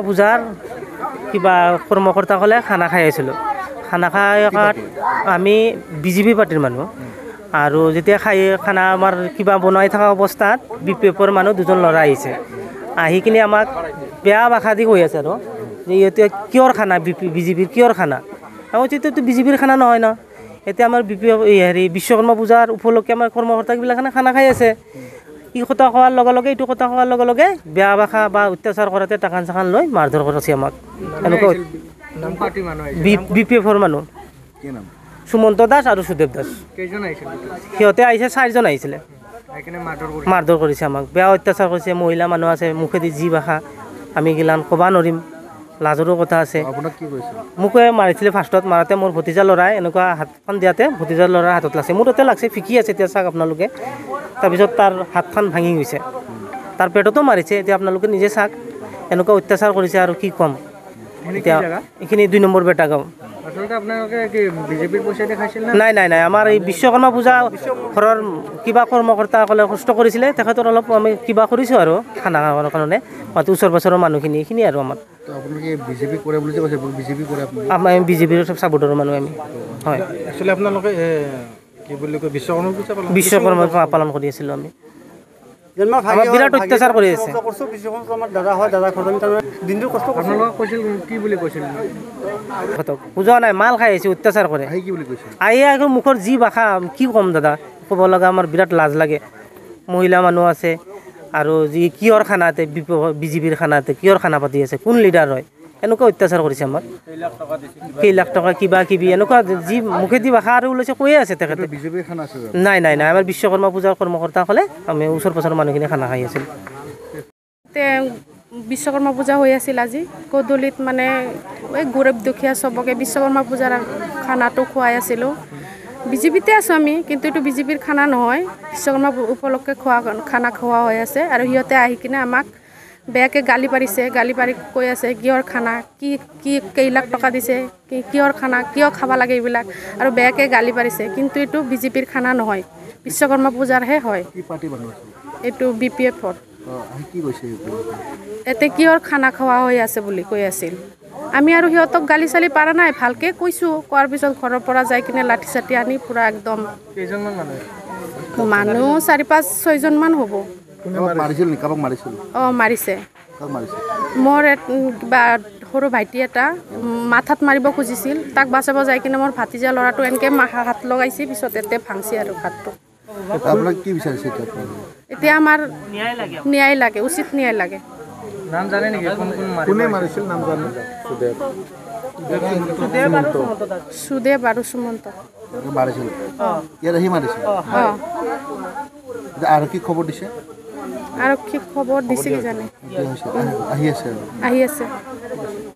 পূজাৰ কিবা কৰ্মকৰ্তাসকলে খানা খাই আছিলোঁ। খানা খাই আমি বিজেপি পাৰ্টিৰ মানুহ আৰু যেতিয়া খানা আমাৰ কিবা বনাই থকা অৱস্থাত BPFৰ মানুহ দুজন ল'ৰা আহিছে। আহি কিনে আমাক বেয়া ভাষা দি কৈ আছে আৰু যে এতিয়া কিয়ৰ খানা বিজেপিৰ কিয়ৰ খানা। আমি তেতিয়াতো বিজেপিৰ খানা নহয় ন। এতিয়া আমাৰ বিশ্বকৰ্মা পূজাৰ উপলক্ষে আমাৰ কৰ্মকৰ্তাবিলাকে খানা খাই আছে। ই কথা কোৱাৰ লগে লগে এইটো কথা কোৱাৰ লগে লগে বেয়া ভাষা বা অত্যাচাৰ কৰাতে টাকান চাকান লৈ মাৰধৰ কৰিছে আমাক। এনেকুৱা BPFৰ মানুহ সুমন্ত দাস আৰু সুদেৱ দাস। সিহঁতে আহিছে 4জন আহিছিলে। মাৰধৰ কৰিছে আমাক, বেয়া অত্যাচাৰ কৰিছে। মহিলা মানুহ আছে, মুখেদি যি ভাষা আমি গিলান ক'ব নোৱাৰিম, লাজৰো কথা আছে। মোকে মাৰিছিলে ফাৰ্ষ্টত। মাৰোঁতে মোৰ ভতিজা ল'ৰাই এনেকুৱা হাতখন দিয়াতে ভতিজা ল'ৰাৰ হাতত লাগছে, মোৰ তাতে লাগছে, ফিকি আছে এতিয়া চাওক আপোনালোকে। তাৰপিছত তাৰ হাতখন ভাঙি গৈছে, তাৰ পেটতো মাৰিছে। এতিয়া আপোনালোকে নিজে চাওক, এনেকুৱা অত্যাচাৰ কৰিছে আৰু কি ক'ম। এতিয়া এইখিনি 2 নম্বৰ বেটা গাঁও। নাই নাই নাই, আমাৰ এই বিশ্বকৰ্মা পূজা ঘৰৰ কিবা কৰ্মকৰ্তাসকলে কষ্ট কৰিছিলে, তেখেতৰ অলপ আমি কিবা কৰিছোঁ আৰু খানা খাবৰ কাৰণে মাত্ৰ ওচৰ পাছৰৰ মানুহখিনি এইখিনি আৰু আমাৰ আমাৰ বিজেপিৰ চাপোৰ্টৰ মানুহ আমি। হয়, আপোনালোকে কি বুলি কয় বিশ্বকৰ্মা পালন কৰি আছিলোঁ আমি। আমাৰ বিৰাট অত্যাচাৰ কৰি আছে। বুজা নাই, মাল খাই আহিছে, অত্যাচাৰ কৰে। আহি আকৌ মুখৰ যি ভাষা কি ক'ম দাদা, ক'ব লগা আমাৰ বিৰাট লাজ লাগে। মহিলা মানুহ আছে আৰু যি কিহৰ খানাতে বিজেপিৰ খানাতে কিহৰ খানা পাতি আছে, কোন লিডাৰ হয়, এনেকুৱা অত্যাচাৰ কৰিছে আমাক। কেইলাখ টকা কিবা কিবি এনেকুৱা যি মুখেদি ভাষা আৰু ওলাইছে কৈয়ে আছে তেখেতে। নাই নাই নাই, আমাৰ বিশ্বকৰ্মা পূজাৰ কৰ্মকৰ্তাসকলে আমি ওচৰ পাছৰ মানুহখিনি খানা খাই আছিল। বিশ্বকৰ্মা পূজা হৈ আছিল আজি গধূলিত, মানে এই গৰীব দুখীয়া চবকে বিশ্বকৰ্মা পূজাৰ খানাটো খুৱাই আছিলোঁ। বিজেপিতে আছোঁ আমি, কিন্তু এইটো বিজেপিৰ খানা নহয়, বিশ্বকৰ্মা উপলক্ষে খানা খোৱা হৈ আছে। আৰু সিহঁতে আহি কিনে আমাক বেয়াকৈ গালি পাৰিছে, গালি পাৰি কৈ আছে কিহৰ খানা, কেইলাখ টকা দিছে, কিহৰ খানা, কিয় খাব লাগে এইবিলাক, আৰু বেয়াকৈ গালি পাৰিছে। কিন্তু এইটো বিজেপিৰ খানা নহয়, বিশ্বকৰ্মা পূজাৰহে হয়। এইটো BPFৰ। এতে কিহৰ খানা খোৱা হৈ আছে বুলি কৈ আছিল। আমি আৰু সিহঁতক গালি চালি পাৰা নাই, ভালকৈ কৈছোঁ। কোৱাৰ পিছত ঘৰৰ পৰা যাই কিনে লাঠি চাঠি আনি পূৰা একদম মানুহ 4-5-6জনমান হ'ব। অঁ, মাৰিছে। মোৰ কিবা সৰু ভাইটি এটা মাথাত মাৰিব খুজিছিল, তাক বাচাব যাই কিনে মোৰ ভাতিজা ল'ৰাটো এনেকৈ হাত লগাইছে, পিছত এতে ভাংছি আৰু হাতটো। এতিয়া আমাৰ ন্যায় লাগে, উচিত ন্যায় লাগে। নাম জানে নেকি? কোনে মাৰিছিল নাম জানে? সুদেৱ আৰু সুমন্ত মাৰিছিল। আৰক্ষী খবৰ দিছে? আৰক্ষীক খবৰ দিছে কি জানে, আহি আছে। আহি আছে।